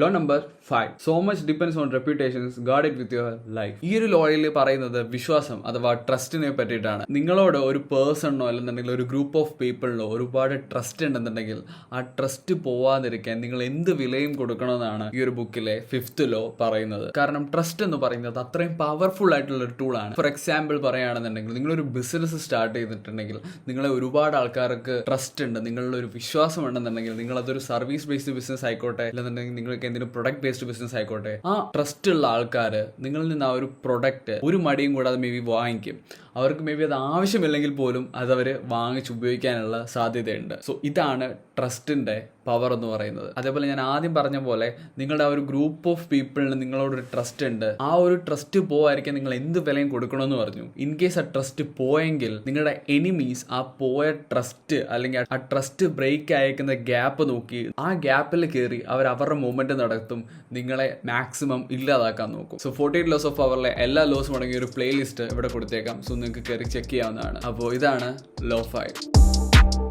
Law number 5. So much depends on reputations, guard it with your life. ഈ ഒരു ലോയിൽ പറയുന്നത് വിശ്വാസം അഥവാ ട്രസ്റ്റിനെ പറ്റിയിട്ടാണ്. നിങ്ങളോട് ഒരു പേഴ്സണിനോ അല്ലെന്നുണ്ടെങ്കിൽ ഒരു ഗ്രൂപ്പ് ഓഫ് പീപ്പിളിനോ ഒരുപാട് ട്രസ്റ്റ് ഉണ്ടെന്നുണ്ടെങ്കിൽ ആ ട്രസ്റ്റ് പോവാതിരിക്കാൻ നിങ്ങൾ എന്ത് വിലയും കൊടുക്കണമെന്നാണ് ഈ ഒരു ബുക്കിലെ 5th ലോ പറയുന്നത്. കാരണം ട്രസ്റ്റ് എന്ന് പറയുന്നത് അത്രയും പവർഫുൾ ആയിട്ടുള്ള ഒരു ടൂളാണ്. ഫോർ എക്സാമ്പിൾ പറയുകയാണെന്നുണ്ടെങ്കിൽ നിങ്ങളൊരു ബിസിനസ് സ്റ്റാർട്ട് ചെയ്തിട്ടുണ്ടെങ്കിൽ നിങ്ങളെ ഒരുപാട് ആൾക്കാർക്ക് ട്രസ്റ്റ് ഉണ്ട്, നിങ്ങളുടെ ഒരു വിശ്വാസം ഉണ്ടെന്നുണ്ടെങ്കിൽ നിങ്ങളതൊരു സർവീസ് ബേസ്ഡ് ബിസിനസ് ആയിക്കോട്ടെ അല്ലെന്നുണ്ടെങ്കിൽ നിങ്ങൾക്ക് എന്തെങ്കിലും പ്രൊഡക്റ്റ് ബേസ്ഡ് ബിസിനസ് ആയിക്കോട്ടെ, ആ ട്രസ്റ്റ് ഉള്ള ആൾക്കാർ നിങ്ങളിൽ നിന്ന് ആ ഒരു പ്രൊഡക്റ്റ് ഒരു മടിയും കൂടാതെ മേ ബി വാങ്ങിക്കും. അവർക്ക് മേ ബി അത് ആവശ്യമില്ലെങ്കിൽ പോലും അതവർ വാങ്ങിച്ച് ഉപയോഗിക്കാനുള്ള സാധ്യതയുണ്ട്. സോ ഇതാണ് ട്രസ്റ്റിന്റെ പവർ എന്ന് പറയുന്നത്. അതേപോലെ ഞാൻ ആദ്യം പറഞ്ഞ പോലെ നിങ്ങളുടെ ആ ഒരു ഗ്രൂപ്പ് ഓഫ് പീപ്പിളിന് നിങ്ങളോടൊരു ട്രസ്റ്റ് ഉണ്ട്. ആ ഒരു ട്രസ്റ്റ് പോവായിരിക്കാൻ നിങ്ങൾ എന്ത് വിലയും കൊടുക്കണമെന്ന് പറഞ്ഞു. ഇൻ കേസ് ആ ട്രസ്റ്റ് പോയെങ്കിൽ നിങ്ങളുടെ എനിമീസ് ആ പോയ ട്രസ്റ്റ് അല്ലെങ്കിൽ ആ ട്രസ്റ്റ് ബ്രേക്ക് അയക്കുന്ന ഗ്യാപ്പ് നോക്കി ആ ഗ്യാപ്പിൽ കയറി അവർ അവരുടെ മൂവ്മെന്റ് നടത്തും, നിങ്ങളെ മാക്സിമം ഇല്ലാതാക്കാൻ നോക്കും. സോ 48 ലോസ് ഓഫ് പവറിലെ എല്ലാ ലോസും അടങ്ങിയ ഒരു പ്ലേലിസ്റ്റ് ഇവിടെ കൊടുത്തേക്കാം. സോ നിങ്ങൾക്ക് കയറി ചെക്ക് ചെയ്യാവുന്നതാണ്. അപ്പോൾ ഇതാണ് ലോ 5.